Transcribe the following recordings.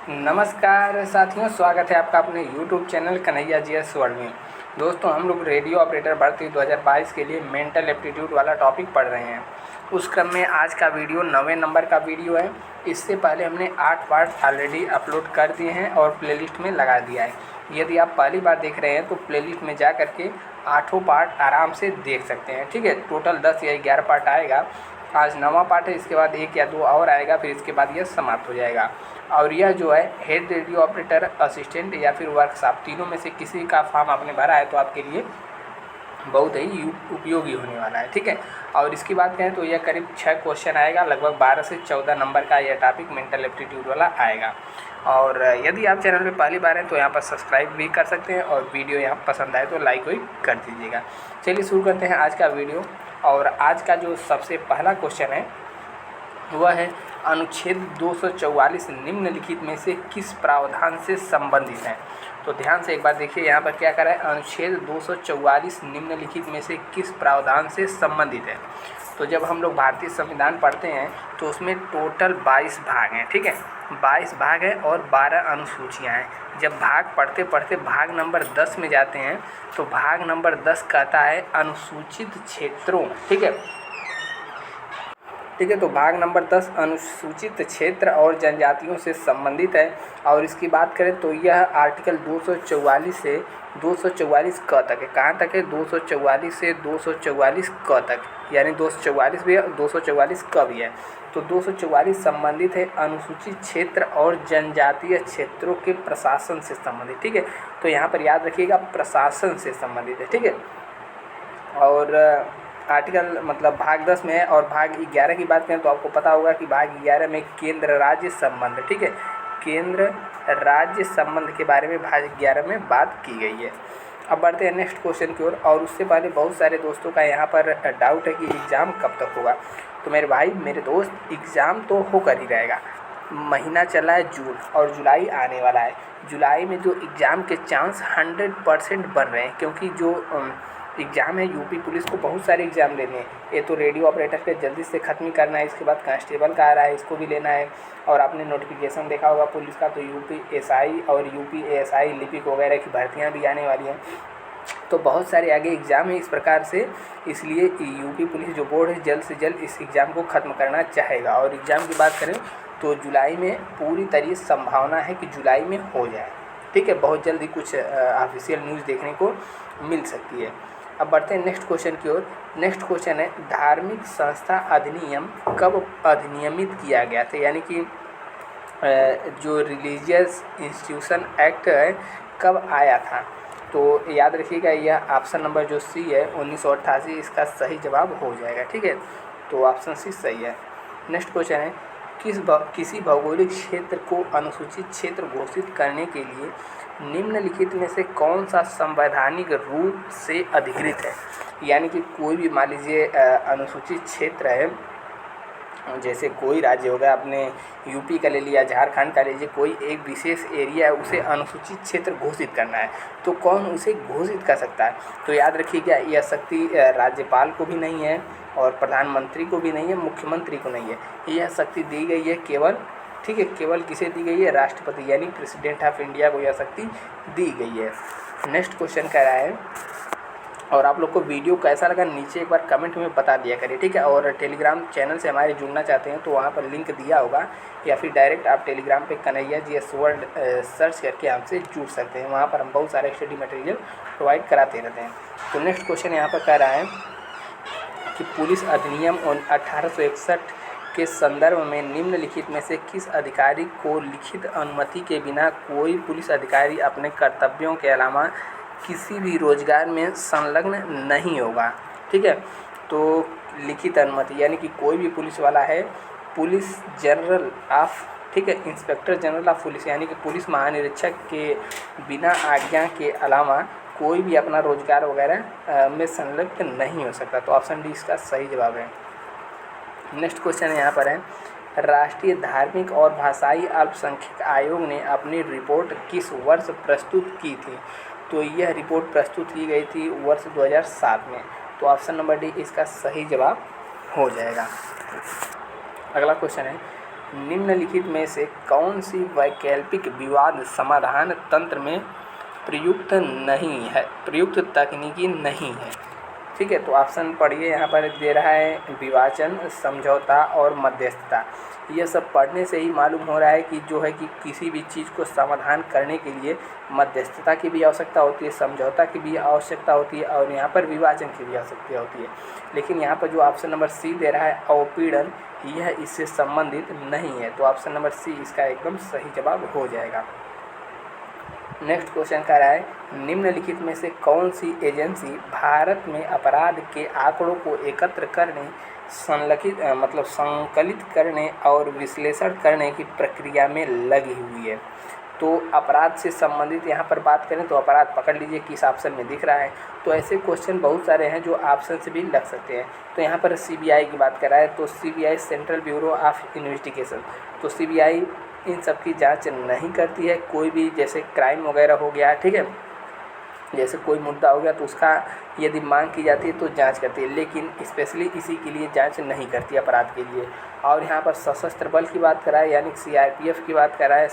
नमस्कार साथियों, स्वागत है आपका अपने YouTube channel Kanhaiya GS world में। दोस्तों, हम लोग रेडियो ऑपरेटर भर्ती 2022 के लिए मेंटल एप्टीट्यूड वाला टॉपिक पढ़ रहे हैं। उस क्रम में आज का वीडियो 9वें नंबर का वीडियो है। इससे पहले हमने 8 पार्ट ऑलरेडी अपलोड कर दिए हैं और प्लेलिस्ट में लगा दिया है। यदि आप पहली बार देख रहे हैं तो प्लेलिस्ट में जा करके 8 पार्ट आराम से देख सकते हैं। ठीक है, टोटल 10 या 11 पार्ट आएगा। आज 9वां पार्ट है, इसके बाद 1 या 2 और आएगा, फिर इसके बाद यह समाप्त हो जाएगा। और यह जो है हेड रेडियो ऑपरेटर, असिस्टेंट या फिर वर्कशॉप, तीनों में से किसी का फॉर्म आपने भरा है तो आपके लिए बहुत ही उपयोगी होने वाला है। ठीक है, और इसकी बात करें तो यह करीब 6 क्वेश्चन आएगा, लगभग 12 से 14 नंबर का यह टॉपिक मेंटल एप्टीट्यूड वाला आएगा। और यदि आप चैनल पे पहली बार हैं तो यहाँ पर सब्सक्राइब भी कर सकते हैं और वीडियो यहाँ पसंद आए तो लाइक भी कर दीजिएगा। चलिए शुरू करते हैं आज का वीडियो। और आज का जो सबसे पहला क्वेश्चन है वह है अनुच्छेद 244 निम्नलिखित में से किस प्रावधान से संबंधित है। तो ध्यान से एक बार देखिए, यहाँ पर क्या करा है, अनुच्छेद 244 निम्नलिखित में से किस प्रावधान से संबंधित है। तो जब हम लोग भारतीय संविधान पढ़ते हैं तो उसमें टोटल 22 भाग हैं। ठीक है, 22 भाग हैं और 12 अनुसूचियाँ हैं। जब भाग पढ़ते पढ़ते भाग नंबर 10 में जाते हैं तो भाग नंबर 10 कहता है अनुसूचित क्षेत्रों। ठीक है, तो भाग नंबर 10 अनुसूचित क्षेत्र और जनजातियों से संबंधित है। और इसकी बात करें तो यह आर्टिकल 244 से 244 क तक है। कहाँ तक है? 244 से 244 क तक, यानी 244 भी है और 244 क भी है। तो 244 संबंधित है अनुसूचित क्षेत्र और जनजातीय क्षेत्रों के प्रशासन से संबंधित। ठीक है, तो यहाँ पर याद रखिएगा प्रशासन से संबंधित है। ठीक है, और आर्टिकल मतलब भाग 10 में है। और भाग 11 की बात करें तो आपको पता होगा कि भाग 11 में केंद्र राज्य संबंध, ठीक है, केंद्र राज्य संबंध के बारे में भाग 11 में बात की गई है। अब बढ़ते हैं नेक्स्ट क्वेश्चन की ओर। और उससे पहले बहुत सारे दोस्तों का यहाँ पर डाउट है कि एग्ज़ाम कब तक होगा। तो मेरे भाई मेरे दोस्त, एग्ज़ाम तो होकर ही रहेगा। महीना चला है जून और जुलाई आने वाला है। जुलाई में जो एग्ज़ाम के चांस 100% बन रहे हैं, क्योंकि जो एग्ज़ाम है यूपी पुलिस को बहुत सारे एग्ज़ाम लेने हैं। ये तो रेडियो ऑपरेटर के जल्दी से ख़त्म ही करना है, इसके बाद कांस्टेबल का आ रहा है, इसको भी लेना है। और आपने नोटिफिकेशन देखा होगा पुलिस का, तो यूपी एसआई और यूपी एएसआई लिपिक वगैरह की भर्तियां भी आने वाली हैं। तो बहुत सारे आगे एग्ज़ाम है इस प्रकार से, इसलिए यूपी पुलिस जो बोर्ड है जल्द से जल्द इस एग्ज़ाम को ख़त्म करना चाहेगा। और एग्ज़ाम की बात करें तो जुलाई में पूरी तरह संभावना है कि जुलाई में हो जाए। ठीक है, बहुत जल्दी कुछ ऑफिशियल न्यूज़ देखने को मिल सकती है। अब बढ़ते हैं नेक्स्ट क्वेश्चन की ओर। नेक्स्ट क्वेश्चन है धार्मिक संस्था अधिनियम कब अधिनियमित किया गया था, यानी कि जो रिलीजियस इंस्टीट्यूशन एक्ट है कब आया था। तो याद रखिएगा यह ऑप्शन नंबर जो सी है 1988 इसका सही जवाब हो जाएगा। ठीक है, तो ऑप्शन सी सही है। नेक्स्ट क्वेश्चन है किसी भौगोलिक क्षेत्र को अनुसूचित क्षेत्र घोषित करने के लिए निम्नलिखित में से कौन सा संवैधानिक रूप से अधिकृत है। यानी कि कोई भी मान लीजिए अनुसूचित क्षेत्र है, जैसे कोई राज्य हो गया, आपने यूपी का ले लिया, झारखंड का ले लीजिए, कोई एक विशेष एरिया है उसे अनुसूचित क्षेत्र घोषित करना है, तो कौन उसे घोषित कर सकता है। तो याद रखिएगा यह शक्ति राज्यपाल को भी नहीं है और प्रधानमंत्री को भी नहीं है, मुख्यमंत्री को नहीं है। यह शक्ति दी गई है केवल, ठीक है, केवल किसे दी गई है? राष्ट्रपति यानी प्रेसिडेंट ऑफ इंडिया को यह शक्ति दी गई है। नेक्स्ट क्वेश्चन कह रहा है, और आप लोग को वीडियो कैसा लगा नीचे एक बार कमेंट में बता दिया करिए। ठीक है, और टेलीग्राम चैनल से हमारे जुड़ना चाहते हैं तो वहाँ पर लिंक दिया होगा, या फिर डायरेक्ट आप टेलीग्राम पे कन्हैया जीएस वर्ल्ड सर्च करके हमसे जुड़ सकते हैं। वहाँ पर हम बहुत सारे स्टडी मटेरियल प्रोवाइड कराते रहते हैं। तो नेक्स्ट क्वेश्चन यहाँ पर कह रहा है कि पुलिस अधिनियम 1861 के संदर्भ में निम्नलिखित में से किस अधिकारी को लिखित अनुमति के बिना कोई पुलिस अधिकारी अपने कर्तव्यों के अलावा किसी भी रोजगार में संलग्न नहीं होगा। ठीक है, तो लिखित अनुमति यानी कि कोई भी पुलिस वाला है, पुलिस जनरल ऑफ, ठीक है, इंस्पेक्टर जनरल ऑफ पुलिस यानी कि पुलिस महानिरीक्षक के बिना आज्ञा के अलावा कोई भी अपना रोजगार वगैरह में संलग्न नहीं हो सकता। तो ऑप्शन डी इसका सही जवाब है। नेक्स्ट क्वेश्चन यहाँ पर है राष्ट्रीय धार्मिक और भाषाई अल्पसंख्यक आयोग ने अपनी रिपोर्ट किस वर्ष प्रस्तुत की थी। तो यह रिपोर्ट प्रस्तुत की गई थी वर्ष 2007 में। तो ऑप्शन नंबर डी इसका सही जवाब हो जाएगा। अगला क्वेश्चन है निम्नलिखित में से कौन सी वैकल्पिक विवाद समाधान तंत्र में प्रयुक्त तकनीकी नहीं है? ठीक है, तो ऑप्शन पढ़िए, यहाँ पर दे रहा है विभाजन, समझौता और मध्यस्थता। ये सब पढ़ने से ही मालूम हो रहा है कि जो है कि किसी भी चीज़ को समाधान करने के लिए मध्यस्थता की भी आवश्यकता होती है, समझौता की भी आवश्यकता होती है और यहाँ पर विभाजन की भी आवश्यकता होती है। लेकिन यहाँ पर जो ऑप्शन नंबर सी दे रहा है अवपीड़न, यह इससे संबंधित नहीं है। तो ऑप्शन नंबर सी इसका एकदम सही जवाब हो जाएगा। नेक्स्ट क्वेश्चन कह रहा है निम्नलिखित में से कौन सी एजेंसी भारत में अपराध के आंकड़ों को एकत्र करने, संकलित करने और विश्लेषण करने की प्रक्रिया में लगी हुई है? तो अपराध से संबंधित यहाँ पर बात करें तो अपराध पकड़ लीजिए किस ऑप्शन में दिख रहा है। तो ऐसे क्वेश्चन बहुत सारे हैं जो ऑप्शन से भी लग सकते हैं। तो यहाँ पर सीबीआई की बात कर रहा है, तो CBI central bureau of investigation, तो सीबीआई इन सब की जांच नहीं करती है। कोई भी जैसे क्राइम वगैरह हो गया, ठीक है, जैसे कोई मुद्दा हो गया तो उसका यदि मांग की जाती है तो जांच करती है, लेकिन स्पेशली इसी के लिए जांच नहीं करती अपराध के लिए। और यहाँ पर सशस्त्र बल की बात करा है, यानी सीआरपीएफ की बात करा है,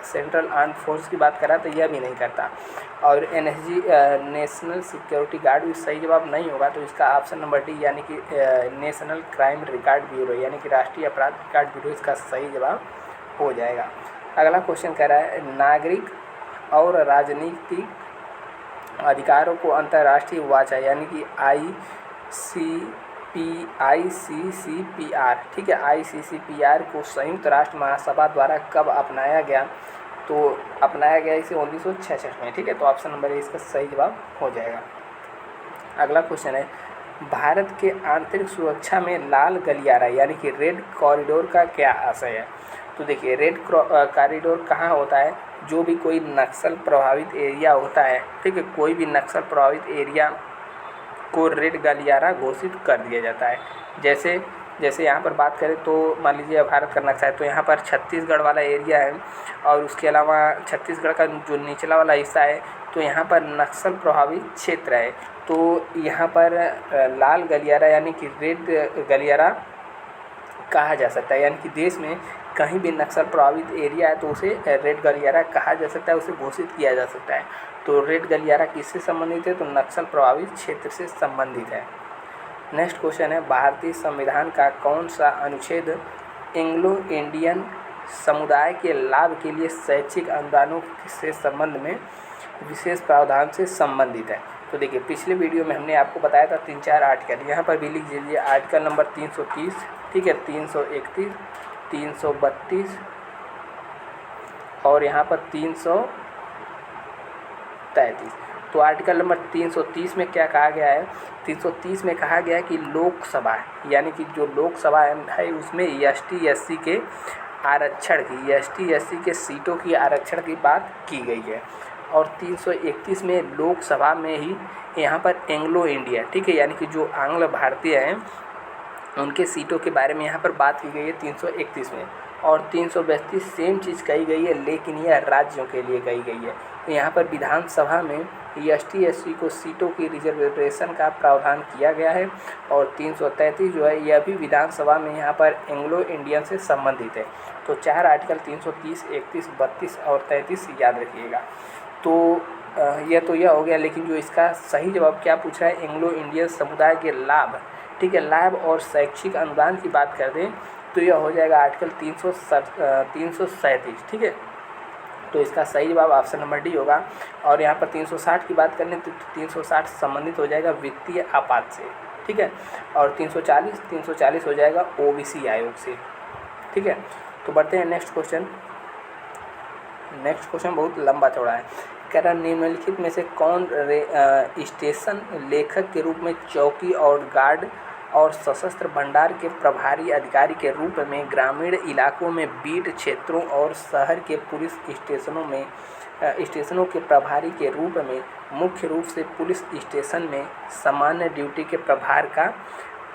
सेंट्रल आर्म फोर्स की बात करा तो यह भी नहीं करता। और एनएसजी नेशनल सिक्योरिटी गार्ड भी सही जवाब नहीं होगा। तो इसका ऑप्शन नंबर डी यानी कि नेशनल क्राइम रिकॉर्ड ब्यूरो यानी कि राष्ट्रीय अपराध रिकॉर्ड ब्यूरो इसका सही जवाब हो जाएगा। अगला क्वेश्चन कह रहा है नागरिक और राजनीतिक अधिकारों को अंतर्राष्ट्रीय वाचा यानी कि आईसीसीपीआर, ठीक है, आईसीसीपीआर को संयुक्त राष्ट्र महासभा द्वारा कब अपनाया गया? तो अपनाया गया इसे 1966 में, ठीक है। तो ऑप्शन नंबर ए इसका सही जवाब हो जाएगा। अगला क्वेश्चन है भारत के आंतरिक सुरक्षा में लाल गलियारा यानी कि रेड कॉरिडोर का क्या आशय है? तो देखिए रेड कॉरिडोर कहाँ होता है? जो भी कोई नक्सल प्रभावित एरिया होता है, ठीक है, कोई भी नक्सल प्रभावित एरिया को रेड गलियारा घोषित कर दिया जाता है। जैसे यहाँ पर बात करें तो मान लीजिए भारत का नक्शा है, तो यहाँ पर छत्तीसगढ़ वाला एरिया है और उसके अलावा छत्तीसगढ़ का जो निचला वाला हिस्सा है तो यहाँ पर नक्सल प्रभावित क्षेत्र है। तो यहाँ पर लाल गलियारा यानी कि रेड गलियारा कहा जा सकता है, यानी कि देश में कहीं भी नक्सल प्रभावित एरिया है तो उसे रेड गलियारा कहा जा सकता है, उसे घोषित किया जा सकता है। तो रेड गलियारा किससे संबंधित है? तो नक्सल प्रभावित क्षेत्र से संबंधित है। नेक्स्ट क्वेश्चन है भारतीय संविधान का कौन सा अनुच्छेद एंग्लो इंडियन समुदाय के लाभ के लिए शैक्षिक अनुदानों से संबंध में विशेष प्रावधान से संबंधित है? तो देखिए पिछले वीडियो में हमने आपको बताया था 3-4 आर्टिकल, यहाँ पर भी लिख दीजिए। आर्टिकल नंबर 330, ठीक है, 331, 332 और यहाँ पर 333। तो आर्टिकल नंबर 330 में क्या कहा गया है? 330 में कहा गया है कि लोकसभा यानी कि जो लोकसभा है उसमें एसटी एससी के आरक्षण की, एसटी एससी के सीटों की आरक्षण की बात की गई है। और 331 में लोकसभा में ही यहाँ पर एंग्लो इंडिया, ठीक है, यानी कि जो आंग्ल भारतीय हैं उनके सीटों के बारे में यहाँ पर बात की गई है 331 में। और 332 सेम चीज़ कही गई है लेकिन यह राज्यों के लिए कही गई है। तो यहाँ पर विधानसभा में एसटी एससी को सीटों की रिजर्वेशन का प्रावधान किया गया है। और 333 जो है यह भी विधानसभा में यहाँ पर एंग्लो इंडियन से संबंधित है। तो 4 आर्टिकल 330, 31, 32 और 33 याद रखिएगा। तो यह हो गया, लेकिन जो इसका सही जवाब क्या पूछ रहा है? एंग्लो इंडियन समुदाय के लाभ, ठीक है, लाभ और शैक्षिक अनुदान की बात कर दें तो यह हो जाएगा आर्टिकल 337, ठीक है। तो इसका सही जवाब ऑप्शन नंबर डी होगा। और यहाँ पर 360 की बात करें तो 360 संबंधित हो जाएगा वित्तीय आपात से, ठीक है। और 340 हो जाएगा ओबीसी आयोग से, ठीक है। तो बढ़ते हैं नेक्स्ट क्वेश्चन। नेक्स्ट क्वेश्चन बहुत लंबा चौड़ा है। कह रहा निम्नलिखित में से कौन स्टेशन लेखक के रूप में चौकी और गार्ड और सशस्त्र भंडार के प्रभारी अधिकारी के रूप में ग्रामीण इलाकों में बीट क्षेत्रों और शहर के पुलिस स्टेशनों के प्रभारी के रूप में मुख्य रूप से पुलिस स्टेशन में सामान्य ड्यूटी के प्रभार का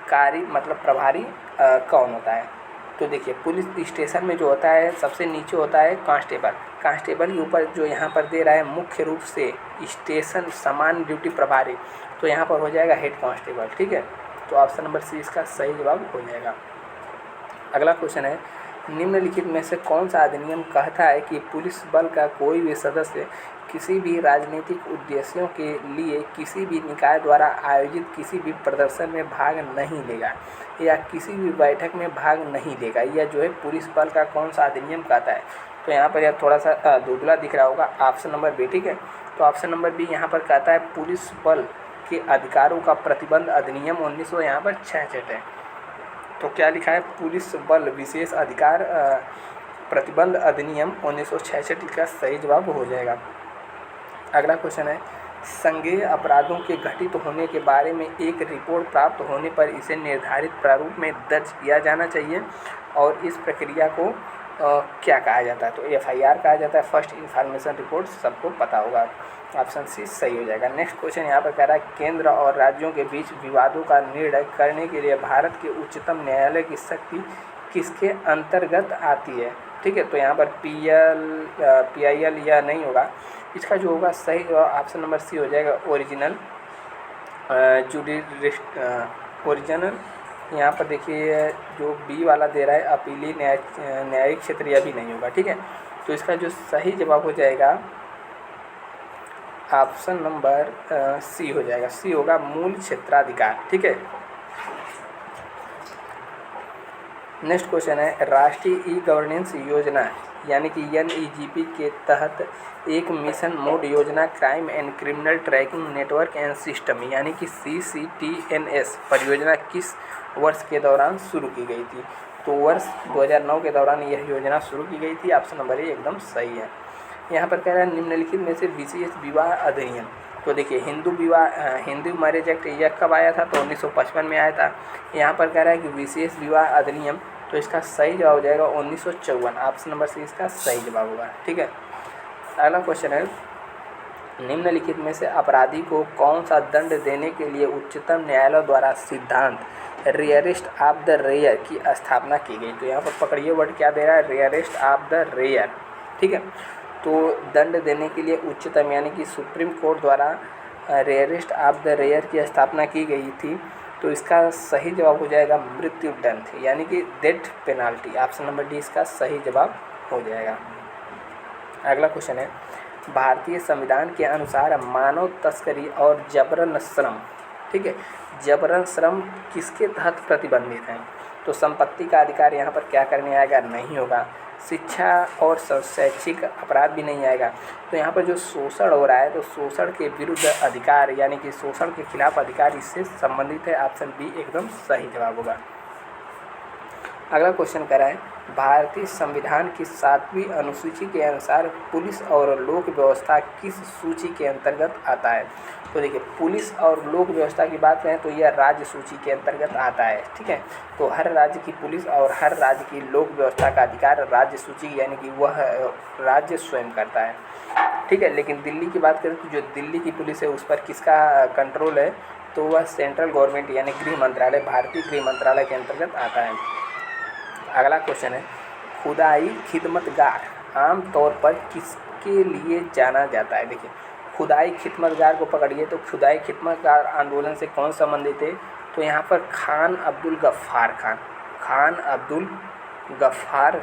प्रभारी कौन होता है? तो देखिए पुलिस स्टेशन में जो होता है सबसे नीचे होता है कांस्टेबल के ऊपर जो यहाँ पर दे रहा है मुख्य रूप से स्टेशन सामान्य ड्यूटी प्रभारी, तो यहाँ पर हो जाएगा हेड कांस्टेबल, ठीक है। तो ऑप्शन नंबर सी इसका सही जवाब हो जाएगा। अगला क्वेश्चन है निम्नलिखित में से कौन सा अधिनियम कहता है कि पुलिस बल का कोई भी सदस्य किसी भी राजनीतिक उद्देश्यों के लिए किसी भी निकाय द्वारा आयोजित किसी भी प्रदर्शन में भाग नहीं लेगा या किसी भी बैठक में भाग नहीं लेगा? यह जो है पुलिस बल का कौन सा अधिनियम कहता है? तो यहाँ पर यह थोड़ा सा धुंधला दिख रहा होगा, ऑप्शन नंबर बी, ठीक है। तो ऑप्शन नंबर बी यहाँ पर कहता है पुलिस बल के अधिकारों का प्रतिबंध अधिनियम 1966 है। तो क्या लिखा है? पुलिस बल विशेष अधिकार प्रतिबंध अधिनियम 1966 का सही जवाब हो जाएगा। अगला क्वेश्चन है, संज्ञेय अपराधों के घटित होने के बारे में एक रिपोर्ट प्राप्त होने पर इसे निर्धारित प्रारूप में दर्ज किया जाना चाहिए और इस प्रक्रिया को क्या कहा जाता है? तो FIR कहा जाता है, फर्स्ट इन्फॉर्मेशन रिपोर्ट, सबको पता होगा। ऑप्शन सी सही हो जाएगा। नेक्स्ट क्वेश्चन यहाँ पर कह रहा है केंद्र और राज्यों के बीच विवादों का निर्णय करने के लिए भारत के उच्चतम न्यायालय की शक्ति किसके अंतर्गत आती है? ठीक है, तो यहाँ पर PIL या नहीं होगा, इसका जो होगा सही ऑप्शन नंबर सी हो जाएगा, ओरिजिनल ओरिजिनल। यहाँ पर देखिए जो बी वाला दे रहा है अपीली न्यायिक क्षेत्र, यह भी नहीं होगा, ठीक है। तो इसका जो सही जवाब हो जाएगा ऑप्शन नंबर सी हो जाएगा, सी होगा मूल क्षेत्राधिकार, ठीक है। नेक्स्ट क्वेश्चन है राष्ट्रीय ई गवर्नेंस योजना यानी कि NEGP के तहत एक मिशन मोड योजना crime and criminal tracking network and system यानी कि CCTNS परियोजना किस वर्ष के दौरान शुरू की गई थी? तो वर्ष 2009 के दौरान यह योजना शुरू की गई थी। ऑप्शन नंबर ए एकदम सही है। यहाँ पर कह रहा है निम्नलिखित में से विशेष विवाह अधिनियम। तो देखिए हिंदू मैरिज एक्ट यह कब आया था? तो 1955 में आया था। यहाँ पर कह रहा है कि विशेष विवाह अधिनियम, तो इसका सही जवाब हो जाएगा 1954। ऑप्शन नंबर सी इसका सही जवाब होगा, ठीक है। अगला क्वेश्चन है निम्नलिखित में से अपराधी को कौन सा दंड देने के लिए उच्चतम न्यायालय द्वारा सिद्धांत रेयरेस्ट ऑफ द रेयर की स्थापना की गई? तो यहाँ पर पकड़िए वर्ड क्या दे रहा है, रेयरेस्ट ऑफ द रेयर, ठीक है। तो दंड देने के लिए उच्चतम यानी कि सुप्रीम कोर्ट द्वारा रेयरेस्ट ऑफ द रेयर की स्थापना की गई थी। तो इसका सही जवाब हो जाएगा मृत्यु दंड यानी कि death penalty. Option number D इसका सही जवाब हो जाएगा। अगला क्वेश्चन है भारतीय संविधान के अनुसार मानव तस्करी और जबरन श्रम, ठीक है, जबरन श्रम किसके तहत प्रतिबंधित है? तो संपत्ति का अधिकार यहाँ पर क्या करने आएगा? नहीं होगा। शिक्षा और शैक्षिक अपराध भी नहीं आएगा। तो यहाँ पर जो शोषण हो रहा है तो शोषण के विरुद्ध अधिकार यानी कि शोषण के खिलाफ अधिकार इससे संबंधित है। ऑप्शन बी एकदम सही जवाब होगा। अगला क्वेश्चन कर रहा है भारतीय संविधान की 7वीं अनुसूची के अनुसार पुलिस और लोक व्यवस्था किस सूची के अंतर्गत आता है? तो देखिए पुलिस और लोक व्यवस्था की बात करें तो यह राज्य सूची के अंतर्गत आता है, ठीक है। तो हर राज्य की पुलिस और हर राज्य की लोक व्यवस्था का अधिकार राज्य सूची यानी कि वह राज्य स्वयं करता है, ठीक है। लेकिन दिल्ली की बात करें तो जो दिल्ली की पुलिस है उस पर किसका कंट्रोल है? तो वह सेंट्रल गवर्नमेंट यानी गृह मंत्रालय, भारतीय गृह मंत्रालय के अंतर्गत आता है। अगला क्वेश्चन है खुदाई खिदमतगार आमतौर पर किसके लिए जाना जाता है? देखिए खुदाई खिदमतगार को पकड़िए तो खुदाई खिदमतगार आंदोलन से कौन संबंधित है? तो यहाँ पर खान अब्दुल गफ्फार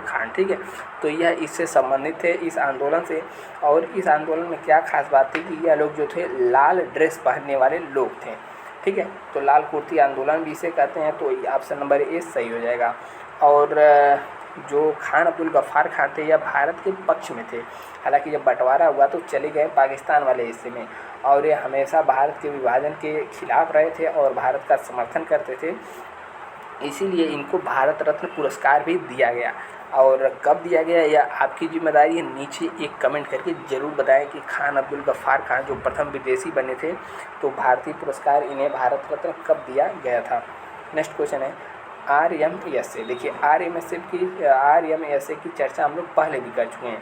खान, ठीक है। तो यह इससे संबंधित है इस आंदोलन से। और इस आंदोलन में क्या खास बात थी कि यह लोग जो थे लाल ड्रेस पहनने वाले लोग थे, ठीक है। तो लाल कुर्ती आंदोलन भी इसे कहते हैं। तो ऑप्शन नंबर ए सही हो जाएगा। और जो खान अब्दुल गफ्फार खान थे यह भारत के पक्ष में थे। हालांकि जब बंटवारा हुआ तो चले गए पाकिस्तान वाले हिस्से में और ये हमेशा भारत के विभाजन के खिलाफ रहे थे और भारत का समर्थन करते थे। इसीलिए इनको भारत रत्न पुरस्कार भी दिया गया। और कब दिया गया यह आपकी जिम्मेदारी है, नीचे एक कमेंट करके ज़रूर बताएं कि खान अब्दुल गफ्फार खान जो प्रथम विदेशी बने थे तो भारतीय पुरस्कार इन्हें भारत रत्न कब दिया गया था। नेक्स्ट क्वेश्चन है RMSA। देखिए RMSA की चर्चा हम लोग पहले भी कर चुके हैं।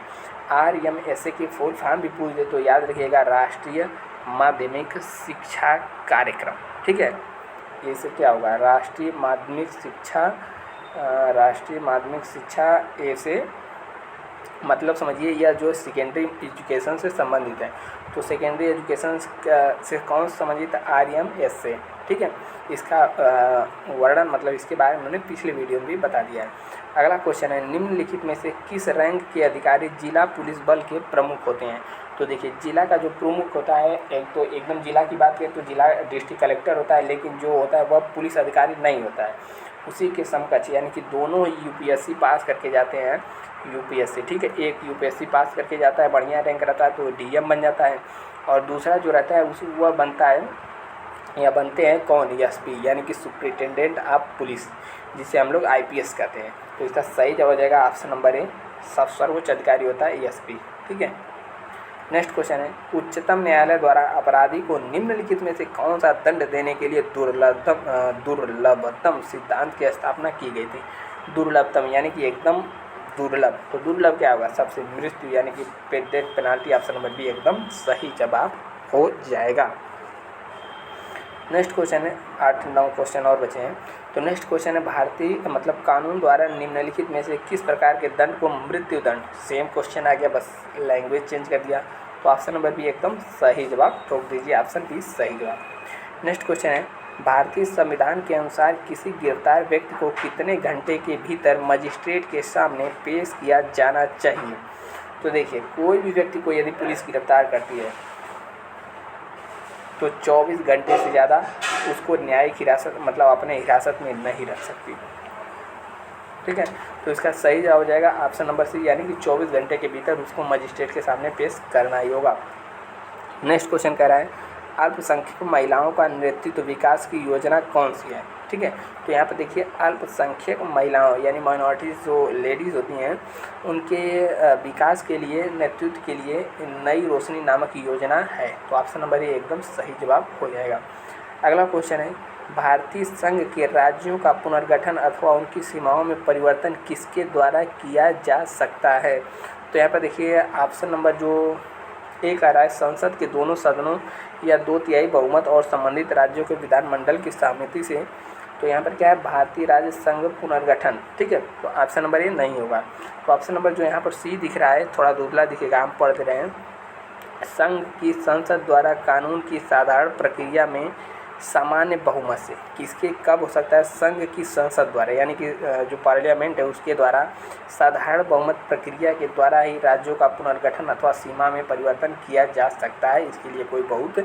RMSA की फुल फॉर्म भी पूछ दे तो याद रखिएगा राष्ट्रीय माध्यमिक शिक्षा कार्यक्रम, ठीक है। ये से क्या होगा राष्ट्रीय माध्यमिक शिक्षा ए से मतलब समझिए यह जो सेकेंडरी एजुकेशन से संबंधित है। तो सेकेंडरी एजुकेशन से कौन संबंधित है? RMS से। ठीक है, इसका वर्णन मतलब इसके बारे में मैंने पिछले वीडियो में भी बता दिया है। अगला क्वेश्चन है, निम्नलिखित में से किस रैंक के अधिकारी जिला पुलिस बल के प्रमुख होते हैं? तो देखिए, जिला का जो प्रमुख होता है, एक तो एकदम जिला की बात करें तो जिला डिस्ट्रिक्ट कलेक्टर होता है, लेकिन जो होता है वह पुलिस अधिकारी नहीं होता है। उसी के समकक्ष यानी कि दोनों UPSC पास करके जाते हैं। UPSC, ठीक है, एक UPSC पास करके जाता है, बढ़िया रैंक रहता है तो DM बन जाता है, और दूसरा जो रहता है उस वह बनता है या बनते हैं कौन? SP यानी कि सुप्रिटेंडेंट ऑफ पुलिस, जिसे हम लोग IPS कहते हैं। तो इसका सही जवाब हो जाएगा ऑप्शन नंबर ए, सब सर्वोच्च अधिकारी होता है SP। ठीक है, नेक्स्ट क्वेश्चन है, उच्चतम न्यायालय द्वारा अपराधी को निम्नलिखित में से कौन सा दंड देने के लिए दुर्लभतम सिद्धांत की स्थापना की गई थी? दुर्लभतम यानी कि एकदम दुर्लभ। तो दुर्लभ क्या होगा? सबसे मृत्यु यानी कि death penalty. Option number B एकदम सही जवाब हो जाएगा। नेक्स्ट क्वेश्चन है, 8-9 क्वेश्चन और बचे हैं। तो नेक्स्ट क्वेश्चन है, भारतीय मतलब कानून द्वारा निम्नलिखित में से किस प्रकार के दंड को मृत्यु दंड? सेम क्वेश्चन आ गया, बस लैंग्वेज चेंज कर दिया। तो ऑप्शन नंबर बी एकदम सही जवाब, ठोक दीजिए ऑप्शन बी सही जवाब। नेक्स्ट क्वेश्चन है, भारतीय संविधान के अनुसार किसी गिरफ्तार व्यक्ति को कितने घंटे के भीतर मजिस्ट्रेट के सामने पेश किया जाना चाहिए? तो देखिए, कोई भी व्यक्ति को यदि पुलिस गिरफ्तार करती है तो 24 घंटे से ज़्यादा उसको न्यायिक हिरासत मतलब अपने हिरासत में नहीं रख सकती। ठीक है, तो इसका सही जवाब हो जाएगा ऑप्शन नंबर सी, यानी कि 24 घंटे के भीतर उसको मजिस्ट्रेट के सामने पेश करना ही होगा। नेक्स्ट क्वेश्चन कह रहा है, अल्पसंख्यक महिलाओं का नेतृत्व विकास की योजना कौन सी है? ठीक है, तो यहाँ पर देखिए, अल्पसंख्यक महिलाओं यानी माइनॉरिटीज़ जो लेडीज़ होती हैं उनके विकास के लिए, नेतृत्व के लिए नई रोशनी नामक योजना है। तो ऑप्शन नंबर ए एकदम सही जवाब हो जाएगा। अगला क्वेश्चन है, भारतीय संघ के राज्यों का पुनर्गठन अथवा उनकी सीमाओं में परिवर्तन किसके द्वारा किया जा सकता है? तो यहाँ पर देखिए, ऑप्शन नंबर जो एक आ रहा है, संसद के दोनों सदनों या 2/3 बहुमत और संबंधित राज्यों के विधानमंडल की सहमति से। तो यहाँ पर क्या है? भारतीय राज्य संघ पुनर्गठन। ठीक है, तो ऑप्शन नंबर ए नहीं होगा। तो ऑप्शन नंबर जो यहाँ पर सी दिख रहा है, थोड़ा धुंधला दिखेगा, हम पढ़ रहे हैं। संघ की संसद द्वारा कानून की साधारण प्रक्रिया में सामान्य बहुमत से, किसके कब हो सकता है? संघ की संसद द्वारा यानी कि जो पार्लियामेंट है उसके द्वारा साधारण बहुमत प्रक्रिया के द्वारा ही राज्यों का पुनर्गठन अथवा सीमा में परिवर्तन किया जा सकता है। इसके लिए कोई बहुत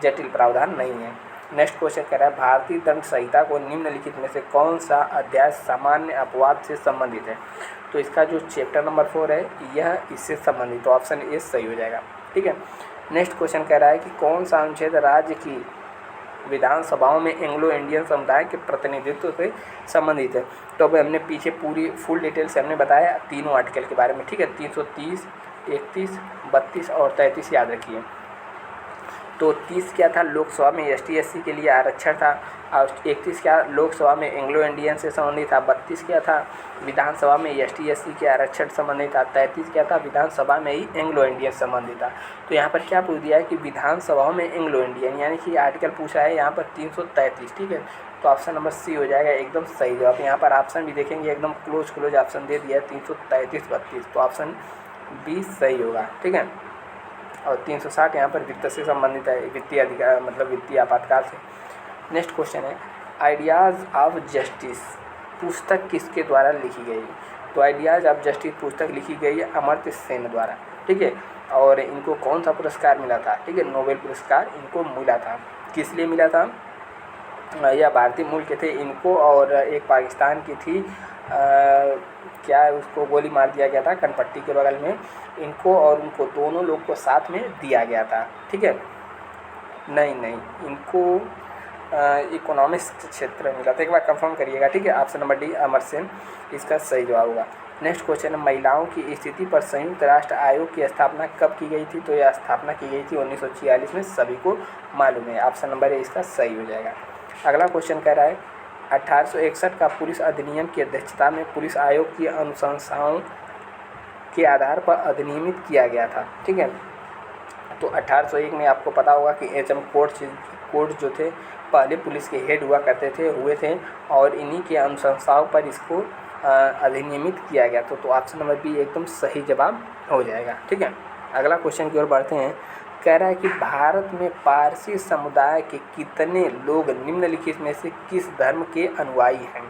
जटिल प्रावधान नहीं है। नेक्स्ट क्वेश्चन कह रहा है, भारतीय दंड संहिता को निम्नलिखित में से कौन सा अध्याय सामान्य अपवाद से संबंधित है? तो इसका जो चैप्टर नंबर 4 है यह इससे संबंधित, तो ऑप्शन ए सही हो जाएगा। ठीक है, नेक्स्ट क्वेश्चन कह रहा है कि कौन सा अनुच्छेद राज्य की विधानसभाओं में एंग्लो इंडियन समुदाय के प्रतिनिधित्व से संबंधित है? तो अब हमने पीछे पूरी फुल डिटेल से हमने बताया तीनों आर्टिकल के बारे में। ठीक है, 330, 31, 32 और 33 याद रखिए। तो 30 क्या था? लोकसभा में ST/SC के लिए आरक्षण था, और 31 क्या? लोकसभा में एंग्लो इंडियन से संबंधित था। 32 क्या था? विधानसभा में ST/SC के आरक्षण संबंधित था। 33 क्या था? विधानसभा में ही एंग्लो इंडियन संबंधित था। तो यहाँ पर क्या पूछ दिया है कि विधानसभाओं में एंग्लो इंडियन, यानी कि आर्टिकल पूछा है यहाँ पर 333। ठीक है, तो ऑप्शन नंबर सी हो जाएगा एकदम सही जवाब। यहाँ पर ऑप्शन भी देखेंगे एकदम क्लोज ऑप्शन दे दिया है 333, 32, तो ऑप्शन बी सही होगा। ठीक है, और 360 यहाँ पर वित्त से संबंधित है, वित्तीय अधिकार मतलब वित्तीय आपातकाल से। नेक्स्ट क्वेश्चन है, आइडियाज़ ऑफ जस्टिस पुस्तक किसके द्वारा लिखी गई? तो आइडियाज़ ऑफ जस्टिस पुस्तक लिखी गई है अमर्त्य सेन द्वारा। ठीक है, और इनको कौन सा पुरस्कार मिला था? ठीक है, नोबेल पुरस्कार इनको मिला था। किस लिए मिला था? यह भारतीय मूल के थे इनको, और एक पाकिस्तान की थी क्या उसको गोली मार दिया गया था कनपट्टी के बगल में, इनको और उनको दोनों लोग को साथ में दिया गया था। ठीक है, नहीं इनको इकोनॉमिक्स क्षेत्र में मिला था, एक बार कंफर्म करिएगा। ठीक है, option number D Amartya Sen इसका सही जवाब होगा। नेक्स्ट क्वेश्चन है, महिलाओं की स्थिति पर संयुक्त राष्ट्र आयोग की स्थापना कब की गई थी? तो यह स्थापना की गई थी 1946 में, सभी को मालूम है। ऑप्शन नंबर ए इसका सही हो जाएगा। अगला क्वेश्चन कह रहा है, 1861 का पुलिस अधिनियम की अध्यक्षता में पुलिस आयोग की अनुशंसाओं के आधार पर अधिनियमित किया गया था। ठीक है, तो 1801 में आपको पता होगा कि HM कोर्ट जो थे पहले पुलिस के हेड हुए थे, और इन्हीं के अनुशंसाओं पर इसको अधिनियमित किया गया? तो ऑप्शन नंबर बी एकदम सही जवाब हो जाएगा। ठीक है, अगला क्वेश्चन की ओर बढ़ते हैं। कह रहा है कि भारत में पारसी समुदाय के कितने लोग निम्नलिखित में से किस धर्म के अनुयायी हैं?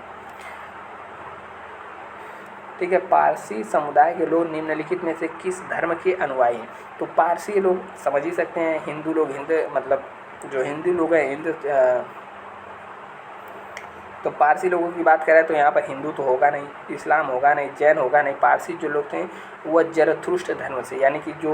ठीक है, पारसी समुदाय के लोग निम्नलिखित में से किस धर्म के अनुयायी हैं? तो पारसी लोग समझ ही सकते हैं, हिंदू लोग, हिंदू मतलब जो हिंदू लोग हैं, हिंदू तो पारसी लोगों की बात करें तो यहाँ पर हिंदू तो होगा नहीं, इस्लाम होगा नहीं, जैन होगा नहीं। पारसी जो लोग थे वह जरथुष्ट धर्म से, यानी कि जो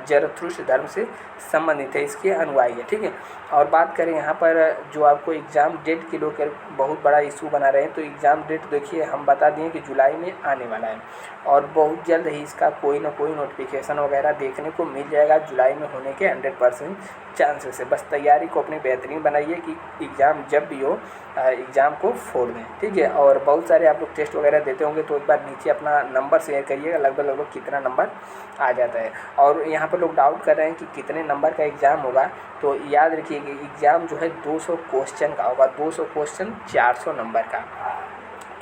जरथुष्ट धर्म से संबंधित है, इसके अनुयायी है। ठीक है, और बात करें यहाँ पर जो आपको एग्ज़ाम डेट के लोग बहुत बड़ा इशू बना रहे हैं, तो एग्ज़ाम डेट देखिए हम बता दिए कि जुलाई में आने वाला है और बहुत जल्द ही इसका कोई ना कोई नोटिफिकेशन वगैरह देखने को मिल जाएगा। जुलाई में होने के 100% चांसेस है। बस तैयारी को अपनी बेहतरीन बनाइए कि एग्ज़ाम जब भी हो एग्ज़ाम को फोड़ दें। ठीक है, और बहुत सारे आप लोग टेस्ट वगैरह देते होंगे तो एक बार नीचे अपना नंबर शेयर करिएगा, लगभग कितना नंबर आ जाता है। और यहाँ पर लोग डाउट कर रहे हैं कि कितने नंबर का एग्ज़ाम होगा, तो याद रखिए कि एग्ज़ाम जो है 200 क्वेश्चन का होगा। 200 क्वेश्चन 400 नंबर का।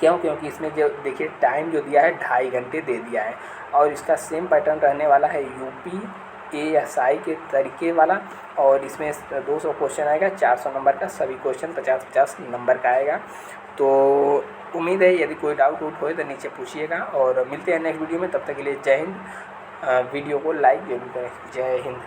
क्यों? क्योंकि इसमें जो देखिए टाइम जो दिया है 2.5 घंटे दे दिया है और इसका सेम पैटर्न रहने वाला है यूपी ASI के तरीके वाला। और इसमें 200 क्वेश्चन आएगा, 400 नंबर का, सभी क्वेश्चन 50-50 नंबर का आएगा। तो उम्मीद है यदि कोई डाउट हो तो नीचे पूछिएगा और मिलते हैं नेक्स्ट वीडियो में। तब तक के लिए जय हिंद। वीडियो को लाइक जरूर करें। जय हिंद।